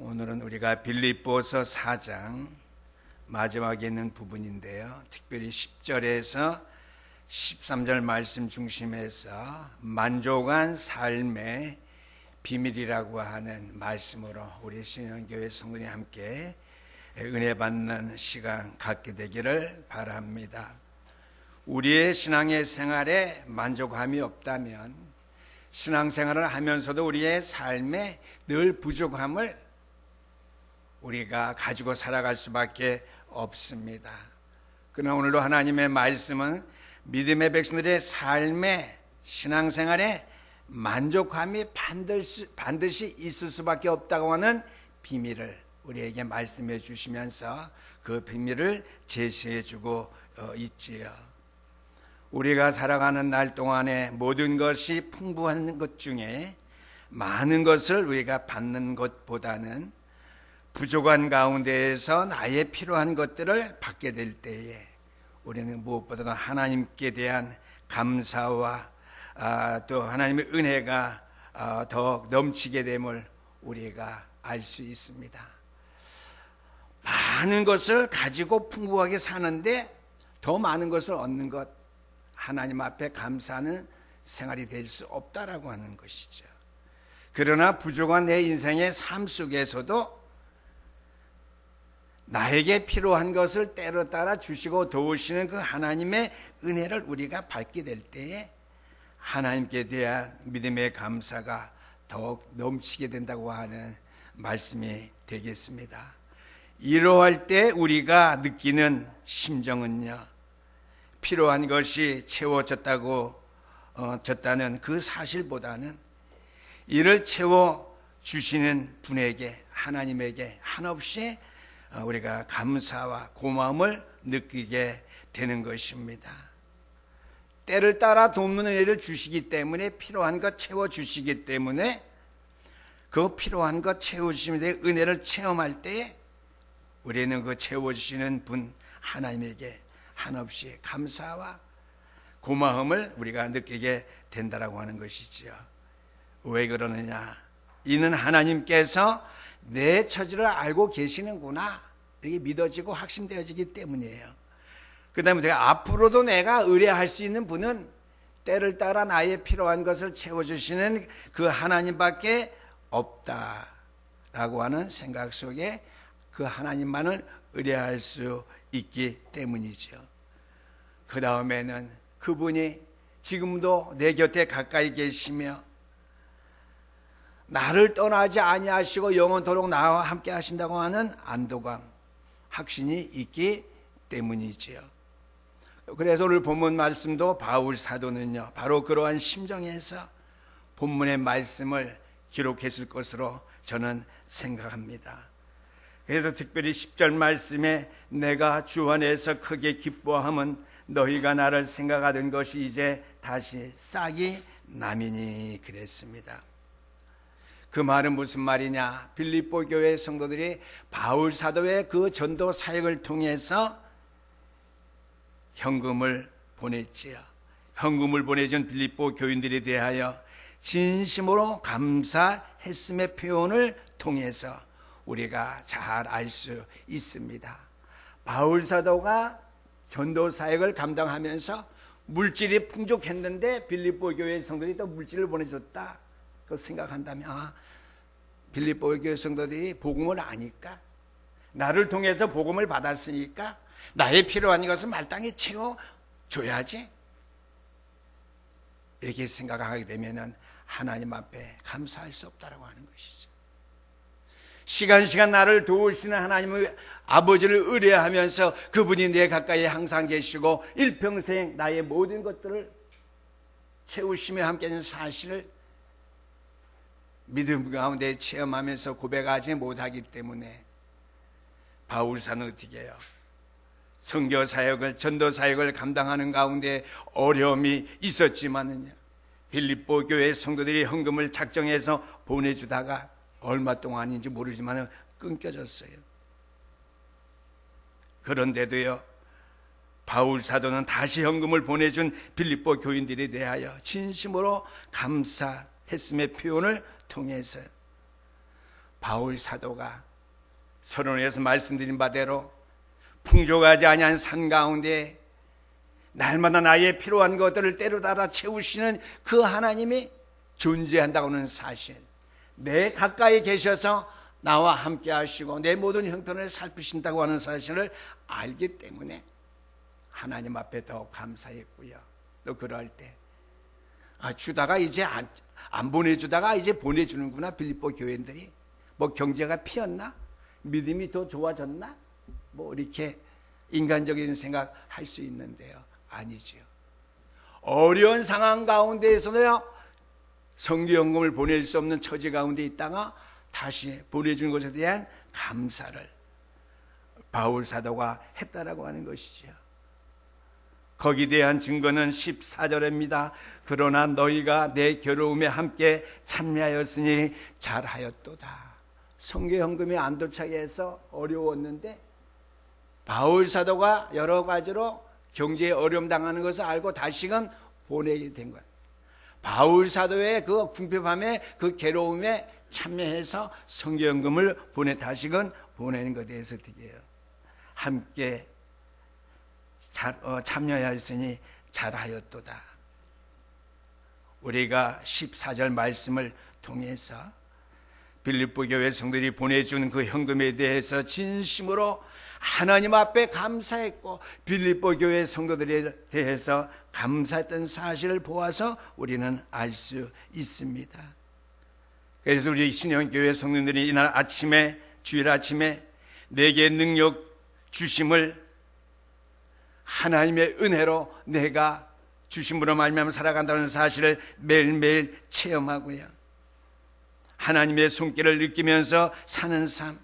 오늘은 우리가 빌립보서 4장 마지막에 있는 부분인데요. 특별히 10절에서 13절 말씀 중심에서 만족한 삶의 비밀이라고 하는 말씀으로 우리 신영교회 성도님 함께 은혜 받는 시간 갖게 되기를 바랍니다. 우리의 신앙의 생활에 만족함이 없다면 신앙생활을 하면서도 우리의 삶에 늘 부족함을 우리가 가지고 살아갈 수밖에 없습니다. 그러나 오늘도 하나님의 말씀은 믿음의 백성들의 삶의 신앙생활에 만족함이 반드시 있을 수밖에 없다고 하는 비밀을 우리에게 말씀해 주시면서 그 비밀을 제시해 주고 있지요. 우리가 살아가는 날 동안에 모든 것이 풍부한 것 중에 많은 것을 우리가 받는 것보다는 부족한 가운데에서 나의 필요한 것들을 받게 될 때에 우리는 무엇보다도 하나님께 대한 감사와 또 하나님의 은혜가 더 넘치게 됨을 우리가 알 수 있습니다. 많은 것을 가지고 풍부하게 사는데 더 많은 것을 얻는 것, 하나님 앞에 감사하는 생활이 될 수 없다라고 하는 것이죠. 그러나 부족한 내 인생의 삶 속에서도 나에게 필요한 것을 때로 따라 주시고 도우시는 그 하나님의 은혜를 우리가 받게 될 때에 하나님께 대한 믿음의 감사가 더욱 넘치게 된다고 하는 말씀이 되겠습니다. 이러할 때 우리가 느끼는 심정은요, 필요한 것이 채워졌다는 그 사실보다는 이를 채워주시는 분에게, 하나님에게 한없이 우리가 감사와 고마움을 느끼게 되는 것입니다. 때를 따라 돕는 은혜를 주시기 때문에, 필요한 것 채워주시기 때문에 그 필요한 것 채워주시는 은혜를 체험할 때에 우리는 그 채워주시는 분 하나님에게 한없이 감사와 고마움을 우리가 느끼게 된다라고 하는 것이지요. 왜 그러느냐? 이는 하나님께서 내 처지를 알고 계시는구나, 이렇게 믿어지고 확신되어지기 때문이에요. 그 다음에 앞으로도 내가 의뢰할 수 있는 분은 때를 따라 나의 필요한 것을 채워주시는 그 하나님밖에 없다라고 하는 생각 속에 그 하나님만을 의뢰할 수 있기 때문이죠. 그 다음에는 그분이 지금도 내 곁에 가까이 계시며 나를 떠나지 아니하시고 영원토록 나와 함께 하신다고 하는 안도감, 확신이 있기 때문이지요. 그래서 오늘 본문 말씀도 바울 사도는요, 바로 그러한 심정에서 본문의 말씀을 기록했을 것으로 저는 생각합니다. 그래서 특별히 10절 말씀에 내가 주 안에서 크게 기뻐함은 너희가 나를 생각하던 것이 이제 다시 싹이 나미니 그랬습니다. 그 말은 무슨 말이냐? 빌립보 교회 성도들이 바울 사도의 그 전도 사역을 통해서 현금을 보냈지요. 현금을 보내준 빌립보 교인들에 대하여 진심으로 감사했음의 표현을 통해서 우리가 잘 알 수 있습니다. 바울 사도가 전도 사역을 감당하면서 물질이 풍족했는데 빌립보 교회 성도들이 또 물질을 보내줬다, 그 생각한다면 빌립보 교회 성도들이 복음을 아니까, 나를 통해서 복음을 받았으니까 나의 필요한 것은 마땅히 채워줘야지, 이렇게 생각하게 되면 하나님 앞에 감사할 수 없다라고 하는 것이죠. 시간 나를 도우시는 하나님의 아버지를 의뢰하면서 그분이 내 가까이에 항상 계시고 일평생 나의 모든 것들을 채우시며 함께하는 사실을 믿음 가운데 체험하면서 고백하지 못하기 때문에 바울사는 어떻게 해요? 선교 사역을, 전도 사역을 감당하는 가운데 어려움이 있었지만은요, 빌립보 교회 성도들이 헌금을 작정해서 보내주다가 얼마 동안인지 모르지만 끊겨졌어요. 그런데도요, 바울 사도는 다시 헌금을 보내준 빌립보 교인들에 대하여 진심으로 감사했음의 표현을 통해서 바울 사도가 서론에서 말씀드린 바대로 풍족하지 아니한 산 가운데 날마다 나의 필요한 것들을 때로 따라 채우시는 그 하나님이 존재한다고 하는 사실, 내 가까이 계셔서 나와 함께 하시고 내 모든 형편을 살피신다고 하는 사실을 알기 때문에 하나님 앞에 더 감사했고요. 또 그럴 때 주다가 이제 안 보내주다가 이제 보내주는구나. 빌립보 교회들이 뭐 경제가 피었나? 믿음이 더 좋아졌나? 뭐 이렇게 인간적인 생각 할 수 있는데요, 아니죠. 어려운 상황 가운데에서도요, 성교연금을 보낼 수 없는 처지 가운데 있다가 다시 보내준 것에 대한 감사를 바울 사도가 했다라고 하는 것이죠. 거기에 대한 증거는 14절입니다. 그러나 너희가 내 괴로움에 함께 참여하였으니 잘하였도다. 성교연금이 안 도착해 해서 어려웠는데 바울 사도가 여러 가지로 경제에 어려움 당하는 것을 알고 다시금 보내게 된 것. 바울 사도의 그 궁핍함에 그 괴로움에 참여해서 성교연금을 다시금 보내는 것에 대해서 어떻게 해요? 함께 참여하였으니 잘하였도다. 우리가 14절 말씀을 통해서 빌립보 교회 성도들이 보내준 그 현금에 대해서 진심으로 하나님 앞에 감사했고 빌립보 교회 성도들에 대해서 감사했던 사실을 보아서 우리는 알 수 있습니다. 그래서 우리 신영교회 성도들이 이날 아침에, 주일 아침에 내게 능력 주심을 하나님의 은혜로 내가 주심으로 말미암아 살아간다는 사실을 매일매일 체험하고요, 하나님의 손길을 느끼면서 사는 삶,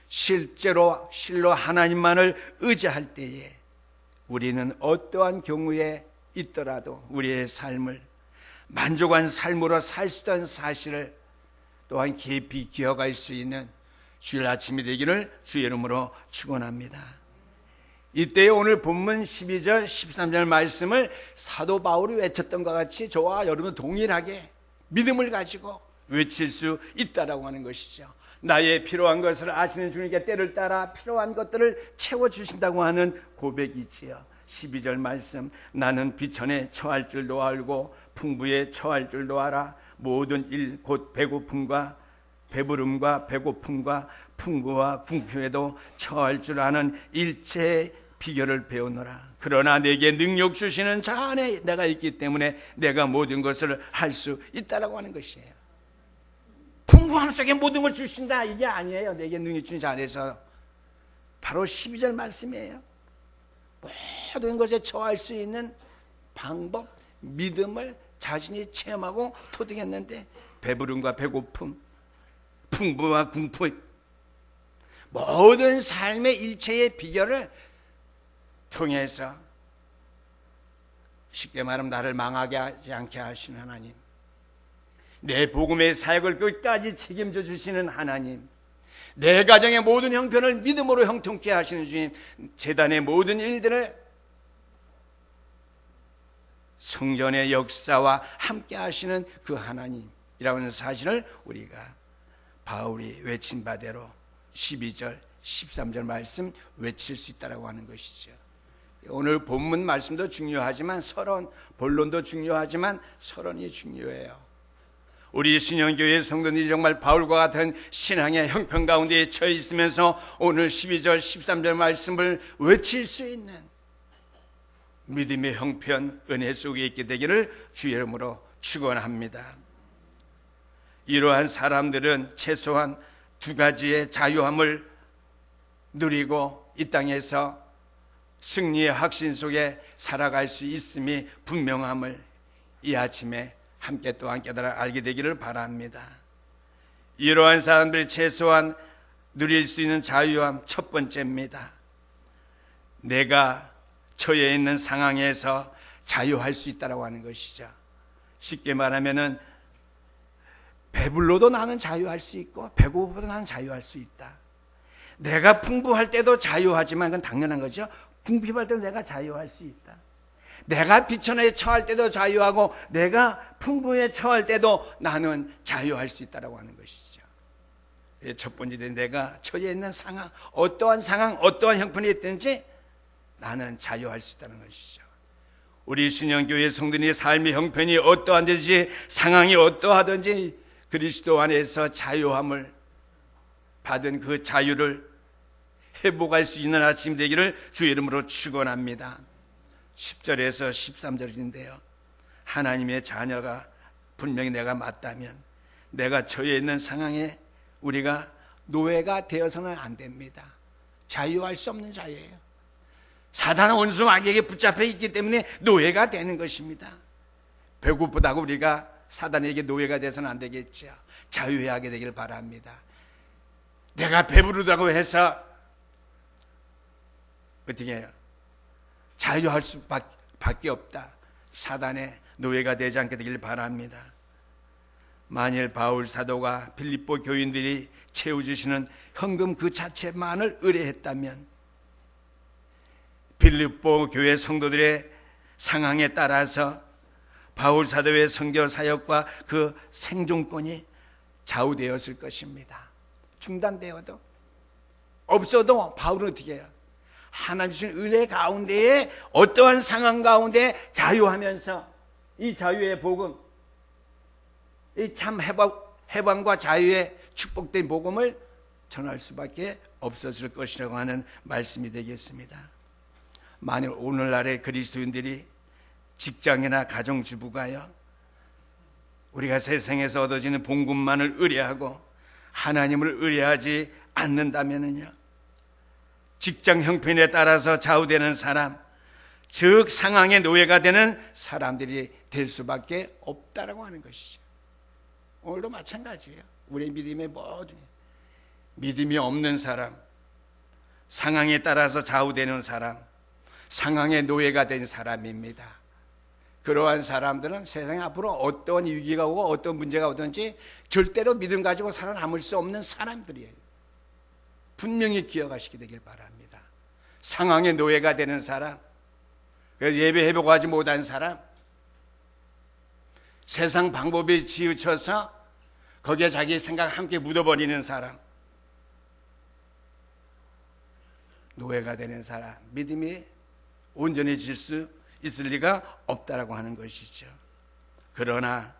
실로 하나님만을 의지할 때에 우리는 어떠한 경우에 있더라도 우리의 삶을 만족한 삶으로 살 수 있다는 사실을 또한 깊이 기억할 수 있는 주일 아침이 되기를 주의 이름으로 축원합니다. 이때 오늘 본문 12절 13절 말씀을 사도 바울이 외쳤던 것 같이 저와 여러분 동일하게 믿음을 가지고 외칠 수 있다라고 하는 것이죠. 나의 필요한 것을 아시는 주님께 때를 따라 필요한 것들을 채워주신다고 하는 고백이지요. 12절 말씀, 나는 비천에 처할 줄도 알고 풍부에 처할 줄도 알아. 모든 일 곧 배고픔과 배부름과 배고픔과 풍부와 궁핍에도 처할 줄 아는 일체의 비결을 배우노라. 그러나 내게 능력 주시는 자 안에 내가 있기 때문에 내가 모든 것을 할 수 있다라고 하는 것이에요. 풍부함 속에 모든 걸 주신다, 이게 아니에요. 내게 능력 주신 자 안에서 바로 12절 말씀이에요. 모든 것에 처할 수 있는 방법, 믿음을 자신이 체험하고 토득했는데 배부름과 배고픔, 풍부와 궁핍, 모든 삶의 일체의 비결을 통해서 쉽게 말하면 나를 망하게 하지 않게 하시는 하나님, 내 복음의 사역을 끝까지 책임져 주시는 하나님, 내 가정의 모든 형편을 믿음으로 형통케 하시는 주님, 제단의 모든 일들을 성전의 역사와 함께 하시는 그 하나님이라는 사실을 우리가 바울이 외친 바대로 12절 13절 말씀 외칠 수 있다고 하는 것이죠. 오늘 본문 말씀도 중요하지만 서론, 본론도 중요하지만 서론이 중요해요. 우리 신영교회 성도들이 정말 바울과 같은 신앙의 형편 가운데 처해 있으면서 오늘 12절 13절 말씀을 외칠 수 있는 믿음의 형편, 은혜 속에 있게 되기를 주의 이름으로 축원합니다. 이러한 사람들은 최소한 두 가지의 자유함을 누리고 이 땅에서 승리의 확신 속에 살아갈 수 있음이 분명함을 이 아침에 함께 또한 깨달아 알게 되기를 바랍니다. 이러한 사람들이 최소한 누릴 수 있는 자유함 첫 번째입니다. 내가 처해 있는 상황에서 자유할 수 있다고 하는 것이죠. 쉽게 말하면은 배불러도 나는 자유할 수 있고 배고파도 나는 자유할 수 있다. 내가 풍부할 때도 자유하지만 그건 당연한 거죠. 궁핍할 때도 내가 자유할 수 있다. 내가 비천에 처할 때도 자유하고 내가 풍부에 처할 때도 나는 자유할 수 있다고 하는 것이죠. 첫 번째 내가 처해 있는 상황, 어떠한 상황, 어떠한 형편이 있든지 나는 자유할 수 있다는 것이죠. 우리 신영교회 성도님의 삶의 형편이 어떠한지, 상황이 어떠하든지 그리스도 안에서 자유함을 받은 그 자유를 회복할 수 있는 아침 되기를 주의 이름으로 축원합니다. 10절에서 13절인데요. 하나님의 자녀가 분명히 내가 맞다면 내가 처해 있는 상황에 우리가 노예가 되어서는 안 됩니다. 자유할 수 없는 자유예요. 사단은 원수 마귀에게 붙잡혀 있기 때문에 노예가 되는 것입니다. 배고프다고 우리가 사단에게 노예가 돼서는 안 되겠죠. 자유하게 되길 바랍니다. 내가 배부르다고 해서 어떻게 해요? 자유할 수밖에 없다. 사단의 노예가 되지 않게 되길 바랍니다. 만일 바울 사도가 빌립보 교인들이 채워주시는 헌금 그 자체만을 의뢰했다면 빌립보 교회 성도들의 상황에 따라서 바울 사도의 선교 사역과 그 생존권이 좌우되었을 것입니다. 중단되어도 없어도 바울은 어떻게 해요? 하나님 주신 은혜 가운데에 어떠한 상황 가운데 자유하면서 이 자유의 복음, 이 참 해방과 자유의 축복된 복음을 전할 수밖에 없었을 것이라고 하는 말씀이 되겠습니다. 만일 오늘날의 그리스도인들이 직장이나 가정주부가요, 우리가 세상에서 얻어지는 봉급만을 의뢰하고 하나님을 의뢰하지 않는다면요, 직장 형편에 따라서 좌우되는 사람, 즉 상황의 노예가 되는 사람들이 될 수밖에 없다라고 하는 것이죠. 오늘도 마찬가지예요. 우리 믿음의 모든 믿음이 없는 사람, 상황에 따라서 좌우되는 사람, 상황의 노예가 된 사람입니다. 그러한 사람들은 세상에 앞으로 어떤 위기가 오고 어떤 문제가 오든지 절대로 믿음 가지고 살아남을 수 없는 사람들이에요. 분명히 기억하시게 되길 바랍니다. 상황의 노예가 되는 사람, 예배 회복하지 못한 사람, 세상 방법에 치우쳐서 거기에 자기 생각 함께 묻어버리는 사람, 노예가 되는 사람, 믿음이 온전해질 수 있을 리가 없다라고 하는 것이죠. 그러나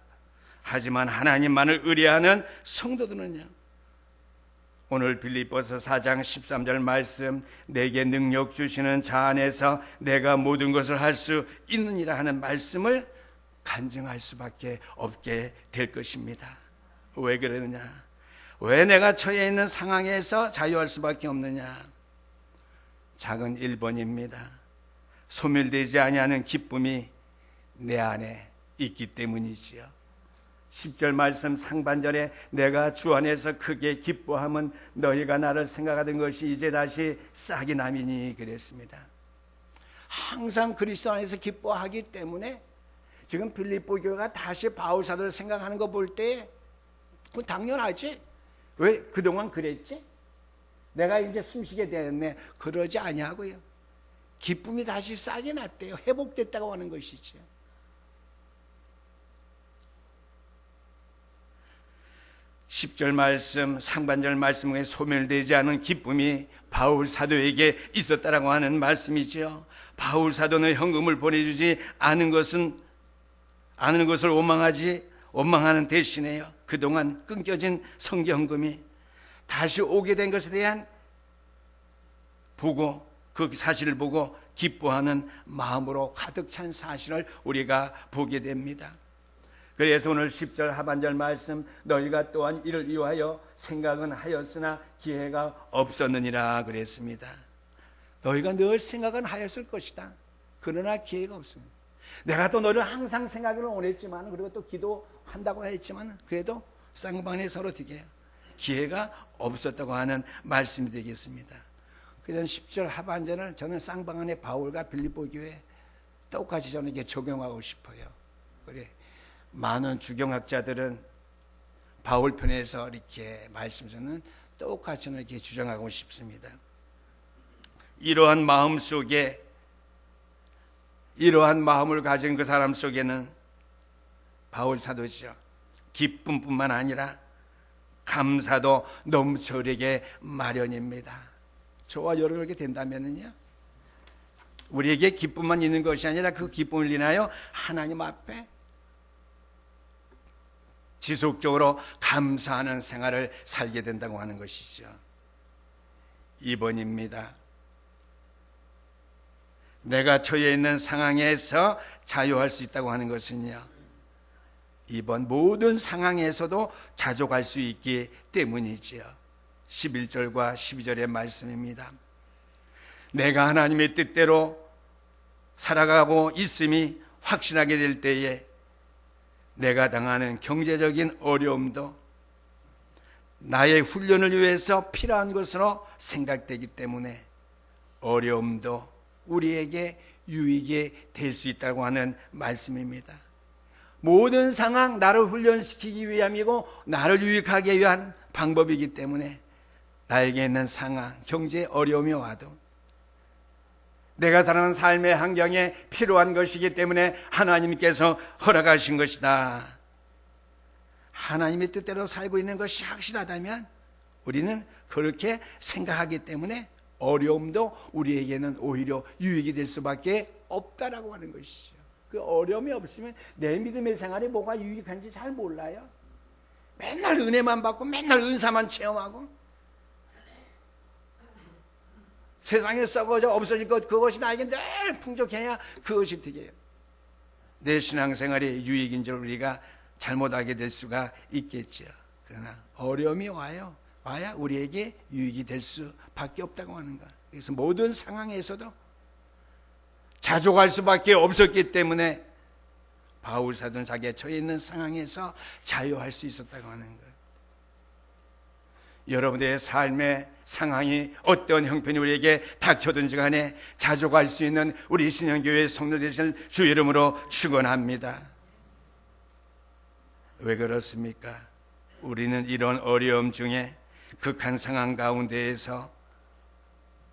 하지만 하나님만을 의뢰하는 성도들은요, 오늘 빌립보서 4장 13절 말씀, 내게 능력 주시는 자 안에서 내가 모든 것을 할 수 있느니라 하는 말씀을 간증할 수밖에 없게 될 것입니다. 왜 그러느냐? 왜 내가 처해 있는 상황에서 자유할 수밖에 없느냐? 작은 1번입니다. 소멸되지 아니하는 기쁨이 내 안에 있기 때문이지요. 10절 말씀 상반절에 내가 주 안에서 크게 기뻐함은 너희가 나를 생각하던 것이 이제 다시 싹이 남이니 그랬습니다. 항상 그리스도 안에서 기뻐하기 때문에 지금 빌립보 교회가 다시 바울 사도를 생각하는 거 볼 때 그건 당연하지. 왜 그동안 그랬지? 내가 이제 숨쉬게 되었네. 그러지 아니하고요. 기쁨이 다시 싹이 났대요. 회복됐다고 하는 것이죠. (10절) 말씀, 상반절 말씀에 소멸되지 않은 기쁨이 바울 사도에게 있었다라고 하는 말씀이죠. 바울 사도는 현금을 보내주지 않은 것을 원망하는 대신에요, 그동안 끊겨진 성경금이 다시 오게 된 것에 대한 그 사실을 보고 기뻐하는 마음으로 가득 찬 사실을 우리가 보게 됩니다. 그래서 오늘 10절 하반절 말씀, 너희가 또한 이를 위하여 생각은 하였으나 기회가 없었느니라 그랬습니다. 너희가 늘 생각은 하였을 것이다. 그러나 기회가 없습니다. 내가 또 너를 항상 생각을 원했지만, 그리고 또 기도한다고 했지만, 그래도 쌍방에 서로 되게 기회가 없었다고 하는 말씀이 되겠습니다. 그래서 10절 하반절을 저는 쌍방안의 바울과 빌립보 교회 똑같이 저는 이게 적용하고 싶어요. 그래, 많은 주경학자들은 바울 편에서 이렇게 말씀서는 똑같이 저는 이렇게 주장하고 싶습니다. 이러한 마음 속에, 이러한 마음을 가진 그 사람 속에는 바울 사도죠, 기쁨뿐만 아니라 감사도 넘쳐흐르게 마련입니다. 저와 여러분에게 된다면요, 우리에게 기쁨만 있는 것이 아니라 그 기쁨을 인하여 하나님 앞에 지속적으로 감사하는 생활을 살게 된다고 하는 것이죠. 2번입니다. 내가 처해 있는 상황에서 자유할 수 있다고 하는 것은요, 2번 모든 상황에서도 자족할 수 있기 때문이지요. 11절과 12절의 말씀입니다. 내가 하나님의 뜻대로 살아가고 있음이 확신하게 될 때에 내가 당하는 경제적인 어려움도 나의 훈련을 위해서 필요한 것으로 생각되기 때문에 어려움도 우리에게 유익이 될 수 있다고 하는 말씀입니다. 모든 상황 나를 훈련시키기 위함이고 나를 유익하기 위한 방법이기 때문에 나에게 있는 상황, 경제 어려움이 와도 내가 사는 삶의 환경에 필요한 것이기 때문에 하나님께서 허락하신 것이다. 하나님의 뜻대로 살고 있는 것이 확실하다면 우리는 그렇게 생각하기 때문에 어려움도 우리에게는 오히려 유익이 될 수밖에 없다라고 하는 것이죠. 그 어려움이 없으면 내 믿음의 생활이 뭐가 유익한지 잘 몰라요. 맨날 은혜만 받고 맨날 은사만 체험하고 세상에 썩어져 없어질 것, 그것이 나에게 늘 풍족해야 그것이 되게요. 내 신앙생활의 유익인 줄 우리가 잘못하게 될 수가 있겠죠. 그러나 어려움이 와야 우리에게 유익이 될 수밖에 없다고 하는 것. 그래서 모든 상황에서도 자족할 수밖에 없었기 때문에 바울 사도는 자기가 처해 있는 상황에서 자유할 수 있었다고 하는 것. 여러분의 삶의 상황이 어떤 형편이 우리에게 닥쳐든지 간에 자족할 수 있는 우리 신영교회 성도 되실 주 이름으로 축원합니다. 왜 그렇습니까? 우리는 이런 어려움 중에 극한 상황 가운데에서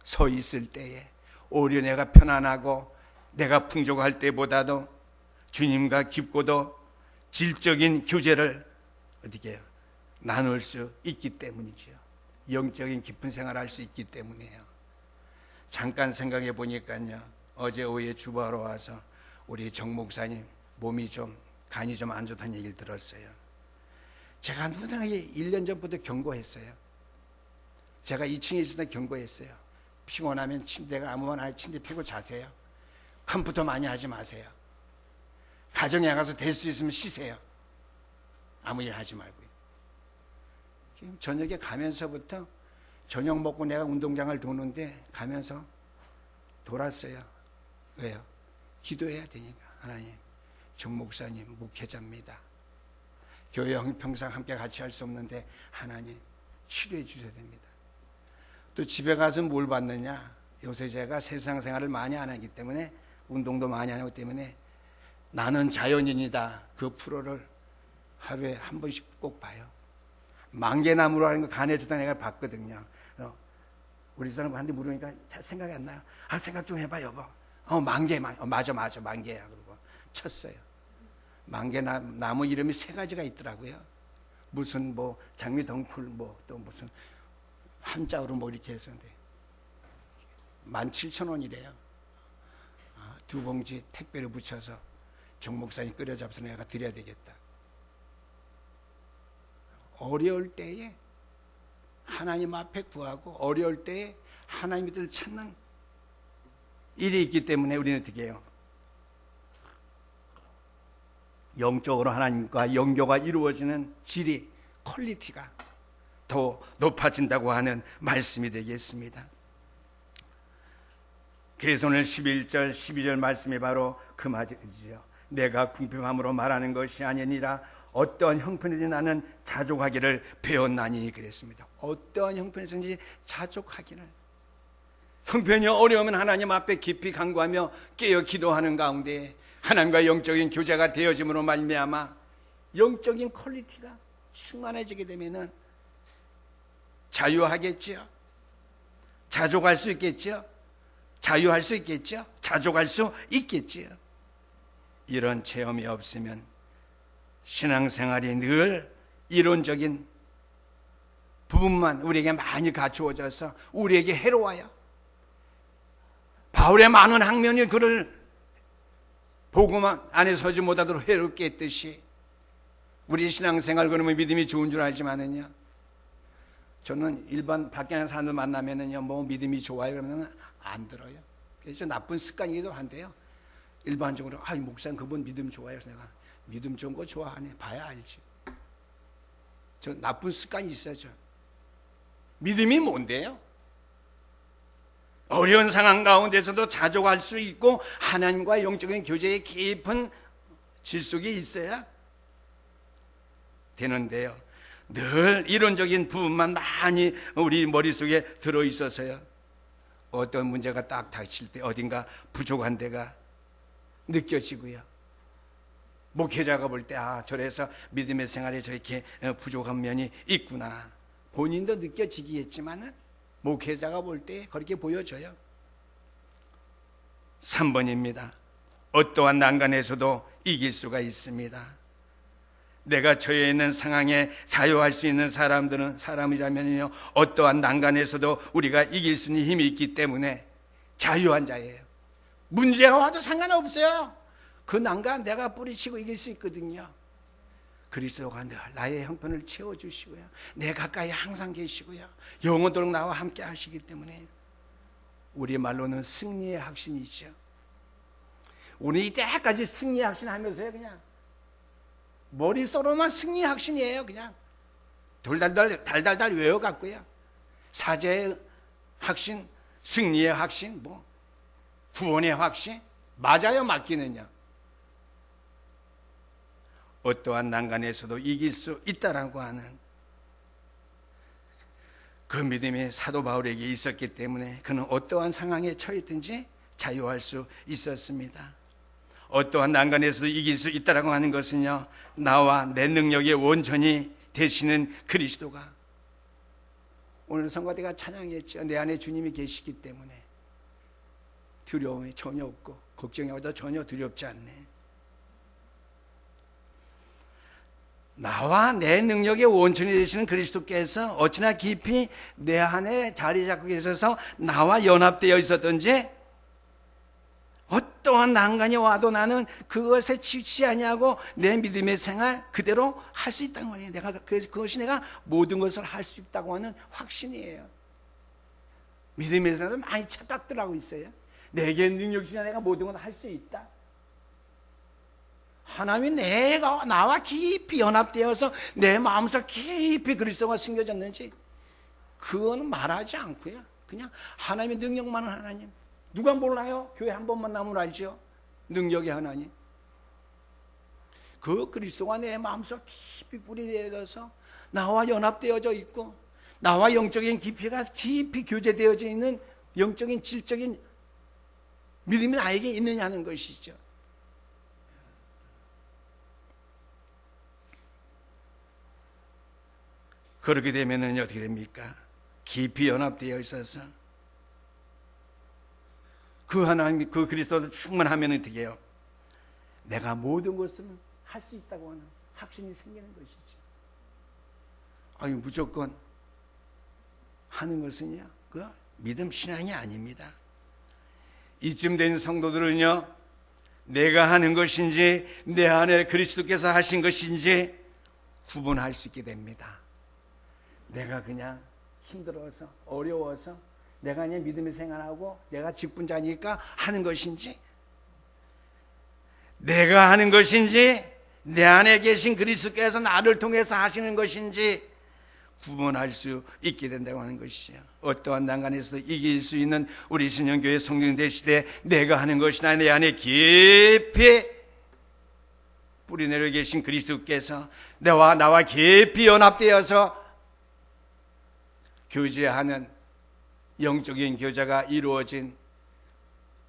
서 있을 때에 오히려 내가 편안하고 내가 풍족할 때보다도 주님과 깊고도 질적인 교제를 어떻게 해요? 나눌 수 있기 때문이죠. 영적인 깊은 생활을 할 수 있기 때문이에요. 잠깐 생각해 보니까요, 어제 오후에 주보하러 와서 우리 정 목사님 간이 좀 안 좋다는 얘기를 들었어요. 제가 누누이 1년 전부터 경고했어요. 제가 2층에 있을 때 경고했어요. 피곤하면 침대가 아무거나 침대 펴고 자세요. 컴퓨터 많이 하지 마세요. 가정에 가서 될 수 있으면 쉬세요. 아무 일 하지 말고요. 저녁에 가면서부터 저녁 먹고 내가 운동장을 도는데 가면서 돌았어요. 왜요? 기도해야 되니까. 하나님, 정 목사님 목회자입니다. 교회 형평상 함께 같이 할 수 없는데 하나님 치료해 주셔야 됩니다. 또 집에 가서 뭘 받느냐? 요새 제가 세상 생활을 많이 안 하기 때문에 운동도 많이 안 하기 때문에 나는 자연인이다. 그 프로를 하루에 한 번씩 꼭 봐요. 만개나무로 하는 거 간에서도 내가 봤거든요. 우리 사람한테 물으니까 잘 생각이 안 나요. 생각 좀 해봐 여보. 맞아 만개야. 그러고 쳤어요. 만개나무 이름이 3가지가 있더라고요. 무슨 뭐 장미덩쿨 또 무슨 한자어로 이렇게 해서인데 17,000원이래요. 2봉지 택배로 붙여서 정 목사님 끓여잡아서 내가 드려야 되겠다. 어려울 때에 하나님 앞에 구하고 어려울 때에 하나님의 뜻을 찾는 일이 있기 때문에 우리는 어떻게 해요? 영적으로 하나님과 영교가 이루어지는 질이, 퀄리티가 더 높아진다고 하는 말씀이 되겠습니다. 그래서 오늘 11절, 12절 말씀이 바로 그 말이지요. 내가 궁핍함으로 말하는 것이 아니니라 어떠한 형편이든지 나는 자족하기를 배웠나니 그랬습니다. 어떠한 형편이든지 자족하기를. 형편이 어려우면 하나님 앞에 깊이 간구하며 깨어 기도하는 가운데 하나님과 영적인 교제가 되어짐으로 말미암아 영적인 퀄리티가 충만해지게 되면은 자유하겠죠. 자족할 수 있겠죠. 자유할 수 있겠죠. 자족할 수 있겠죠. 이런 체험이 없으면 신앙생활이 늘 이론적인 부분만 우리에게 많이 갖추어져서 우리에게 해로워요. 바울의 많은 학면이 그를 복음 안에 서지 못하도록 해롭게 했듯이 우리 신앙생활 그러면 믿음이 좋은 줄 알지만은요, 저는 일반 밖에 나는 사람들 만나면은요, 뭐 믿음이 좋아요 그러면 안 들어요. 그래서 나쁜 습관이기도 한데요, 일반적으로 목사님 그분 믿음 좋아요. 그래서 내가 믿음 좋은 거 좋아하네. 봐야 알지. 저 나쁜 습관이 있어요. 저 믿음이 뭔데요? 어려운 상황 가운데서도 자족할 수 있고 하나님과 영적인 교제의 깊은 질속이 있어야 되는데요, 늘 이론적인 부분만 많이 우리 머릿속에 들어있어서요, 어떤 문제가 딱 닥칠 때 어딘가 부족한 데가 느껴지고요, 목회자가 볼 때 저래서 믿음의 생활에 저렇게 부족한 면이 있구나, 본인도 느껴지겠지만은 목회자가 볼 때 그렇게 보여져요. 3번입니다. 어떠한 난간에서도 이길 수가 있습니다. 내가 처해 있는 상황에 자유할 수 있는 사람이라면요, 어떠한 난간에서도 우리가 이길 수 있는 힘이 있기 때문에 자유한 자예요. 문제가 와도 상관없어요. 그 난간 내가 뿌리치고 이길 수 있거든요. 그리스도가 늘 나의 형편을 채워주시고요, 내 가까이 항상 계시고요, 영원토록 나와 함께 하시기 때문에 우리 말로는 승리의 확신이죠. 우리 이때까지 승리의 확신 하면서요, 그냥 머릿속으로만 승리의 확신이에요. 그냥 달달달 외워갖고요, 사죄의 확신, 승리의 확신, 뭐 구원의 확신, 맞아요 맞기는요. 어떠한 난간에서도 이길 수 있다라고 하는 그 믿음이 사도 바울에게 있었기 때문에 그는 어떠한 상황에 처했든지 자유할 수 있었습니다. 어떠한 난간에서도 이길 수 있다라고 하는 것은요, 나와 내 능력의 원천이 되시는 그리스도가, 오늘 성가대가 찬양했죠. 내 안에 주님이 계시기 때문에 두려움이 전혀 없고 걱정이 와도 전혀 두렵지 않네. 나와 내 능력의 원천이 되시는 그리스도께서 어찌나 깊이 내 안에 자리 잡고 계셔서 나와 연합되어 있었던지 어떠한 난간이 와도 나는 그것에 치우치지 아니하고 내 믿음의 생활 그대로 할 수 있다는 거예요. 그것이 내가 모든 것을 할 수 있다고 하는 확신이에요. 믿음의 생활은 많이 착각들하고 있어요. 내게 능력 주냐, 내가 모든 걸 할 수 있다. 하나님이 나와 깊이 연합되어서 내 마음속 깊이 그리스도가 숨겨졌는지 그거는 말하지 않고요, 그냥 하나님의 능력만은 하나님. 누가 몰라요? 교회 한 번만 나면 알죠. 능력의 하나님. 그 그리스도가 내 마음속 깊이 뿌리내려서 나와 연합되어져 있고 나와 영적인 깊이가 깊이 교제되어져 있는 영적인 질적인 믿음이 나에게 있느냐는 것이죠. 그렇게 되면 어떻게 됩니까? 깊이 연합되어 있어서 그 하나님, 그 그리스도를 충만하면 어떻게 해요? 내가 모든 것을 할 수 있다고 하는 확신이 생기는 것이죠. 무조건 하는 것은요, 그 믿음 신앙이 아닙니다. 이쯤 된 성도들은요, 내가 하는 것인지 내 안에 그리스도께서 하신 것인지 구분할 수 있게 됩니다. 내가 그냥 힘들어서 어려워서 내가 그냥 믿음의 생활하고 내가 직분자니까 하는 것인지, 내가 하는 것인지 내 안에 계신 그리스도께서 나를 통해서 하시는 것인지 구분할 수 있게 된다고 하는 것이죠. 어떠한 난간에서도 이길 수 있는 우리 신영교회 성령 되시되 내가 하는 것이나 내 안에 깊이 뿌리내려 계신 그리스도께서 나와 깊이 연합되어서 교제하는 영적인 교제가 이루어진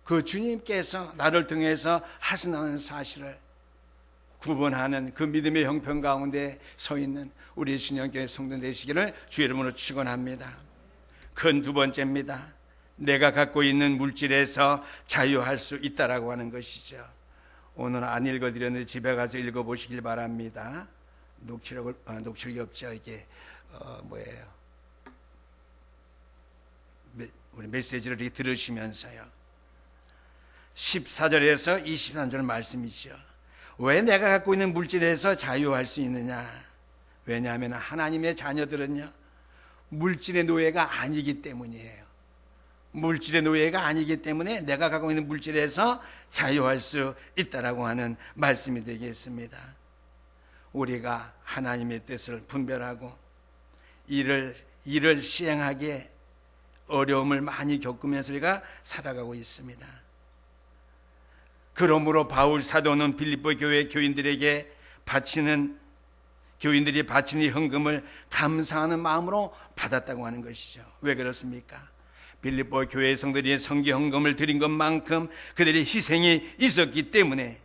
그 주님께서 나를 통해서 하시는 사실을 구분하는 그 믿음의 형편 가운데 서 있는 우리 신영교회 성도 되시기를 주의 이름으로 축원합니다. 큰 두 번째입니다. 내가 갖고 있는 물질에서 자유할 수 있다라고 하는 것이죠. 오늘 안 읽어드렸는데 집에 가서 읽어보시길 바랍니다. 녹취록이 없죠. 이게 뭐예요? 우리 메시지를 이렇게 들으시면서요. 14절에서 23절 말씀이죠. 왜 내가 갖고 있는 물질에서 자유할 수 있느냐? 왜냐하면 하나님의 자녀들은요, 물질의 노예가 아니기 때문이에요. 물질의 노예가 아니기 때문에 내가 갖고 있는 물질에서 자유할 수 있다라고 하는 말씀이 되겠습니다. 우리가 하나님의 뜻을 분별하고 일을 시행하기에 어려움을 많이 겪으면서 우리가 살아가고 있습니다. 그러므로 바울 사도는 빌립보 교회 교인들이 바치는 현금을 감사하는 마음으로 받았다고 하는 것이죠. 왜 그렇습니까? 빌립보 교회 성도들이 성교 헌금을 드린 것만큼 그들의 희생이 있었기 때문에,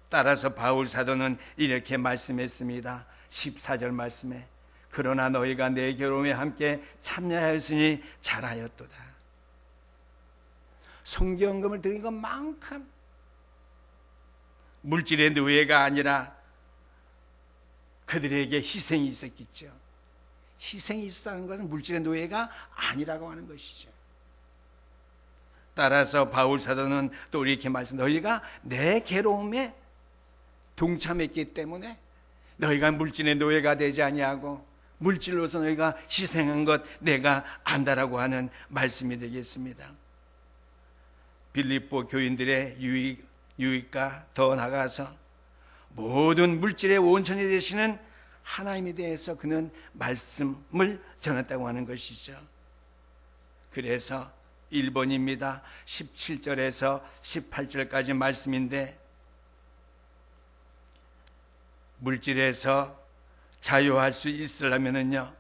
따라서 바울 사도는 이렇게 말씀했습니다. 14절 말씀에 그러나 너희가 내 괴로움에 함께 참여하였으니 잘하였도다. 성경금을 드린 것만큼 물질의 노예가 아니라 그들에게 희생이 있었겠죠. 희생이 있었다는 것은 물질의 노예가 아니라고 하는 것이죠. 따라서 바울 사도는 또 이렇게 말씀합니다. 너희가 내 괴로움에 동참했기 때문에 너희가 물질의 노예가 되지 아니하고 물질로서 너희가 희생한 것 내가 안다라고 하는 말씀이 되겠습니다. 빌립보 교인들의 유익과 더 나아가서 모든 물질의 원천이 되시는 하나님에 대해서 그는 말씀을 전했다고 하는 것이죠. 그래서 1번입니다. 17절에서 18절까지 말씀인데, 물질에서 자유할 수 있으려면은요,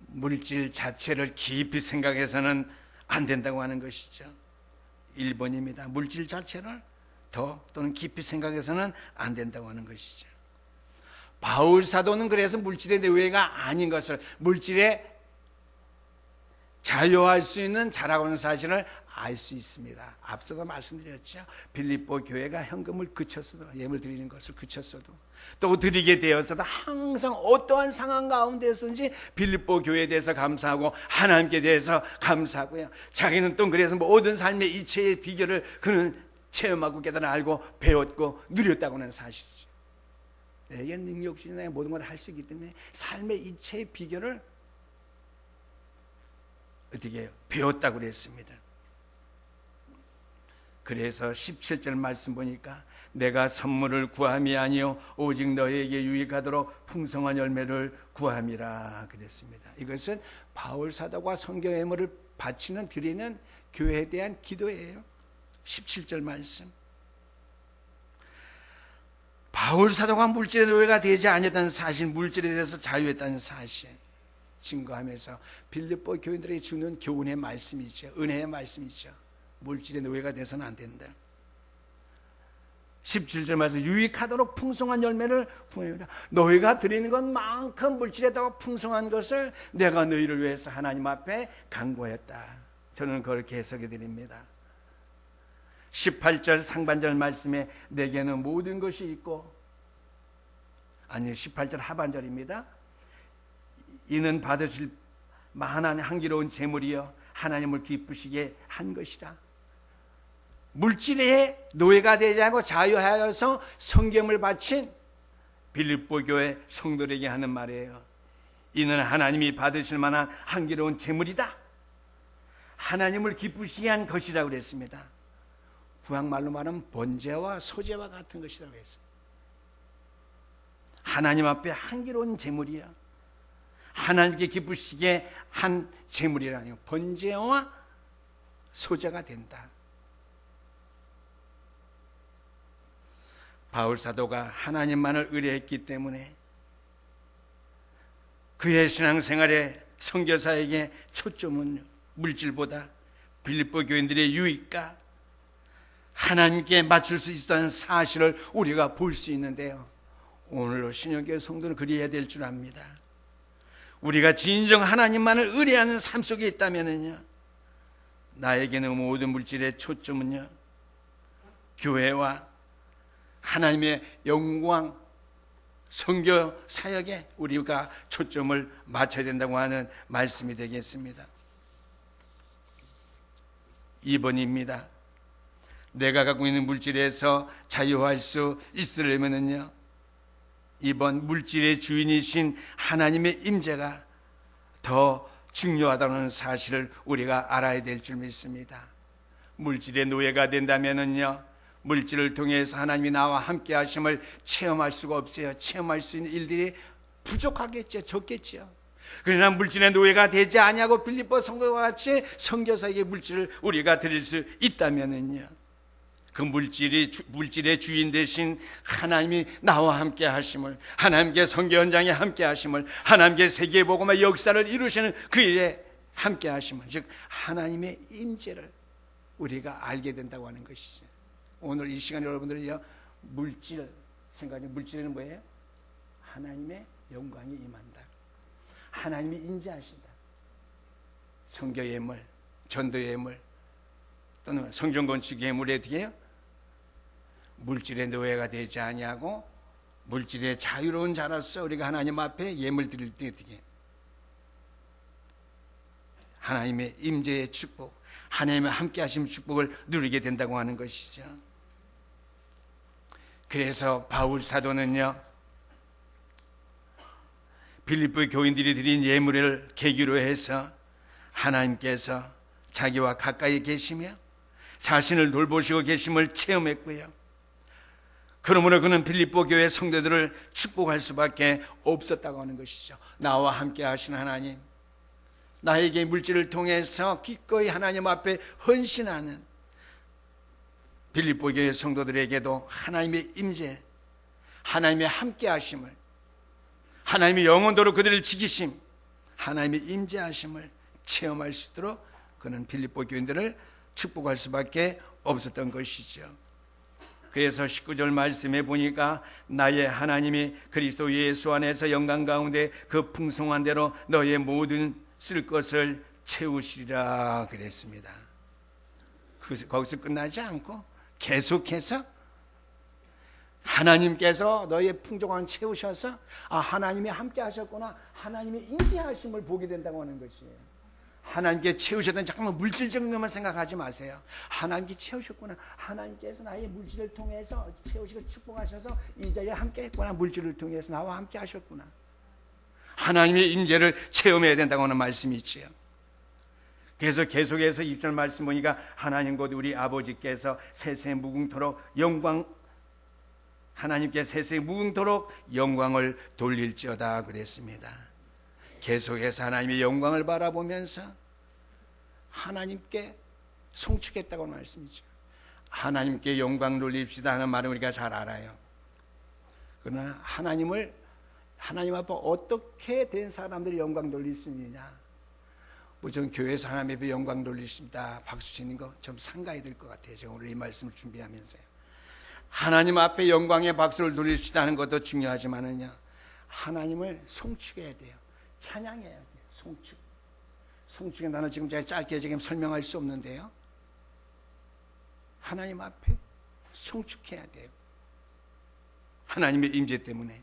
물질 자체를 깊이 생각해서는 안 된다고 하는 것이죠. 1번입니다. 물질 자체를 또는 깊이 생각해서는 안 된다고 하는 것이죠. 바울 사도는 그래서 물질의 노예가 아닌 것을, 물질에 자유할 수 있는 자라고 하는 사실을 알 수 있습니다. 앞서도 말씀드렸죠. 빌립보 교회가 현금을 그쳤어도, 예물 드리는 것을 그쳤어도, 또 드리게 되었어도 항상 어떠한 상황 가운데서든지 빌립보 교회에 대해서 감사하고 하나님께 대해서 감사하고요. 자기는 또 그래서 모든 삶의 이체의 비결을 그는 체험하고 깨달아 알고 배웠고 누렸다고 하는 사실이죠. 내게 능력주의 내가 모든 걸 할 수 있기 때문에 삶의 이체의 비결을 어떻게 해요? 배웠다고 그랬습니다. 그래서 17절 말씀 보니까 내가 선물을 구함이 아니요 오직 너희에게 유익하도록 풍성한 열매를 구함이라 그랬습니다. 이것은 바울 사도가 성경 예물을 바치는 드리는 교회에 대한 기도예요. 17절 말씀. 바울 사도가 물질의 노예가 되지 아니었다는 사실, 물질에 대해서 자유했다는 사실 증거하면서 빌립보 교인들에게 주는 교훈의 말씀이죠. 은혜의 말씀이죠. 물질의 노예가 돼서는 안 된다. 17절 말씀, 유익하도록 풍성한 열매를 구하라. 너희가 드리는 것만큼 물질에다가 풍성한 것을 내가 너희를 위해서 하나님 앞에 간구했다. 저는 그렇게 해석해 드립니다. 18절 상반절 말씀에 내게는 모든 것이 있고, 아니 18절 하반절입니다. 이는 받으실 만한 향기로운 재물이여 하나님을 기쁘시게 한 것이라. 물질의 노예가 되지 않고 자유하여서 성경을 바친 빌립보 교회 성도들에게 하는 말이에요. 이는 하나님이 받으실 만한 향기로운 재물이다. 하나님을 기쁘시게 한 것이라고 그랬습니다. 구약말로 말하면 번제와 소제와 같은 것이라고 했습니다. 하나님 앞에 향기로운 재물이야. 하나님께 기쁘시게 한 재물이라는 거, 번제와 소제가 된다. 바울 사도가 하나님만을 의뢰했기 때문에 그의 신앙생활의 선교사에게 초점은 물질보다 빌립보 교인들의 유익과 하나님께 맞출 수 있다는 사실을 우리가 볼 수 있는데요, 오늘로 신약교회 성도는 그리해야 될 줄 압니다. 우리가 진정 하나님만을 의뢰하는 삶 속에 있다면요, 나에게는 모든 물질의 초점은요, 교회와 하나님의 영광, 선교 사역에 우리가 초점을 맞춰야 된다고 하는 말씀이 되겠습니다. 2번입니다. 내가 갖고 있는 물질에서 자유할 수 있으려면요, 2번 물질의 주인이신 하나님의 임재가 더 중요하다는 사실을 우리가 알아야 될 줄 믿습니다. 물질의 노예가 된다면요, 물질을 통해서 하나님이 나와 함께 하심을 체험할 수가 없어요. 체험할 수 있는 일들이 부족하겠죠. 적겠죠. 그러나 물질의 노예가 되지 아니하고 빌립보 성도와 같이 선교사에게 물질을 우리가 드릴 수 있다면요, 그 물질의 주인 되신 하나님이 나와 함께 하심을, 하나님께 선교 현장에 함께 하심을, 하나님께 세계 복음의 역사를 이루시는 그 일에 함께 하심을, 즉 하나님의 임재를 우리가 알게 된다고 하는 것이죠. 오늘 이 시간에 여러분들이요, 물질 생각하는 물질은 뭐예요? 하나님의 영광이 임한다. 하나님이 임재하신다. 선교 예물, 전도 예물, 또는 성전 건축 예물에 어떻게 해요? 물질의 노예가 되지 아니하고 물질의 자유로운 자로서 우리가 하나님 앞에 예물 드릴 때 어떻게 해요? 하나님의 임재의 축복, 하나님의 함께 하심 축복을 누리게 된다고 하는 것이죠. 그래서 바울 사도는요, 빌립보 교인들이 드린 예물을 계기로 해서 하나님께서 자기와 가까이 계시며 자신을 돌보시고 계심을 체험했고요, 그러므로 그는 빌립보 교회 성도들을 축복할 수밖에 없었다고 하는 것이죠. 나와 함께 하신 하나님, 나에게 물질을 통해서 기꺼이 하나님 앞에 헌신하는 빌립보 교회 성도들에게도 하나님의 임재, 하나님의 함께 하심을, 하나님의 영원토록 그들을 지키심, 하나님의 임재하심을 체험할 수 있도록 그는 빌립보 교인들을 축복할 수밖에 없었던 것이죠. 그래서 19절 말씀에 보니까 나의 하나님이 그리스도 예수 안에서 영광 가운데 그 풍성한 대로 너의 모든 쓸 것을 채우시리라 그랬습니다. 거기서 끝나지 않고 계속해서 하나님께서 너의 풍족한 채우셔서 하나님이 함께 하셨구나, 하나님의 임재하심을 보게 된다고 하는 것이에요. 하나님께 채우셨다는 잠깐만 물질적인 것만 생각하지 마세요. 하나님께 채우셨구나, 하나님께서 나의 물질을 통해서 채우시고 축복하셔서 이 자리에 함께 했구나, 물질을 통해서 나와 함께 하셨구나, 하나님의 임재를 체험해야 된다고 하는 말씀이 있지요. 그래서 계속해서 2절 말씀 보니까 하나님 곧 우리 아버지께서 세세 무궁토록 하나님께 세세 무궁토록 영광을 돌릴지어다 그랬습니다. 계속해서 하나님의 영광을 바라보면서 하나님께 송축했다고 하는 말씀이죠. 하나님께 영광 돌립시다 하는 말은 우리가 잘 알아요. 그러나 하나님 앞에 어떻게 된 사람들이 영광 돌릴 수 있느냐, 전 교회에서 하나님 앞에 영광 돌리십니다 박수 치는 거 좀 삼가야 될 것 같아요. 제가 오늘 이 말씀을 준비하면서요, 하나님 앞에 영광의 박수를 돌립시다 하는 것도 중요하지만은요, 하나님을 송축해야 돼요. 찬양해야 돼요. 송축의 단어 지금 제가 짧게 지금 설명할 수 없는데요, 하나님 앞에 송축해야 돼요. 하나님의 임재 때문에.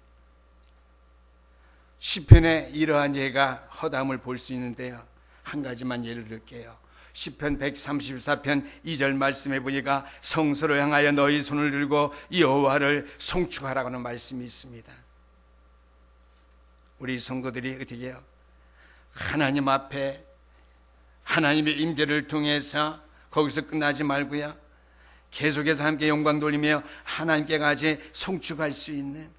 시편에 이러한 예가 허담을 볼 수 있는데요, 한 가지만 예를 들게요. 시편 134편 2절 말씀에 보니까 성소를 향하여 너희 손을 들고 여호와를 송축하라고 하는 말씀이 있습니다. 우리 성도들이 어떻게 해요? 하나님 앞에 하나님의 임재를 통해서 거기서 끝나지 말고요, 계속해서 함께 영광 돌리며 하나님께 같이 송축할 수 있는,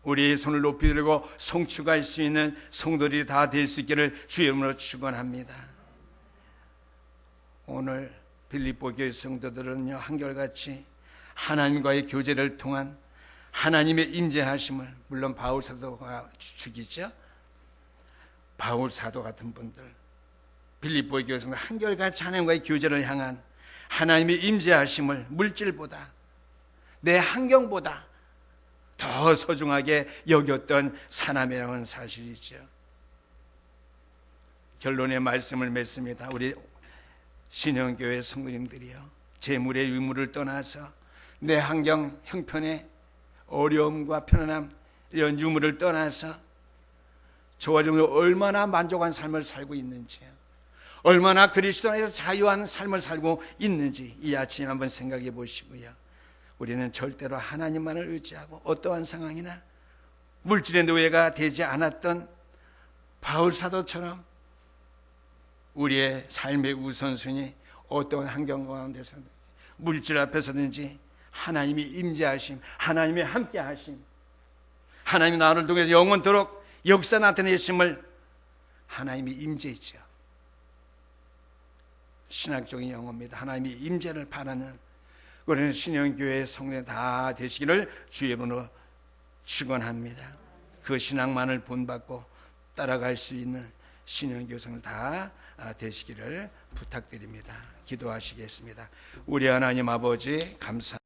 우리의 손을 높이 들고 송축할 수 있는 성도들이 다 될 수 있기를 주의 이름으로 축원합니다. 오늘 빌립보 교회 성도들은요, 한결같이 하나님과의 교제를 통한 하나님의 임재하심을, 물론 바울 사도가 주축이죠, 바울 사도 같은 분들, 빌립보 교회 성도 한결같이 하나님과의 교제를 향한 하나님의 임재하심을 물질보다, 내 환경보다 더 소중하게 여겼던 사람이라는 사실이죠. 결론의 말씀을 맺습니다. 우리 신영교회 성도님들이요, 재물의 의무를 떠나서 내 환경, 형편의 어려움과 편안함, 이런 유무를 떠나서 저와 정말 얼마나 만족한 삶을 살고 있는지요, 얼마나 그리스도 안에서 자유한 삶을 살고 있는지 이 아침에 한번 생각해 보시고요. 우리는 절대로 하나님만을 의지하고 어떠한 상황이나 물질의 노예가 되지 않았던 바울 사도처럼 우리의 삶의 우선순위 어떠한 환경 가운데서든 물질 앞에서든지 하나님이 임재하심, 하나님의 함께하심, 하나님이 나를 통해서 영원토록 역사 나타내심을 하나님이 임재했죠. 신학적인 용어입니다. 하나님이 임재를 바라는 그런 신영교회 성례 다 되시기를 주의 이름으로 축원합니다. 그 신앙만을 본받고 따라갈 수 있는 신영교회 성을 다 되시기를 부탁드립니다. 기도하시겠습니다. 우리 하나님 아버지 감사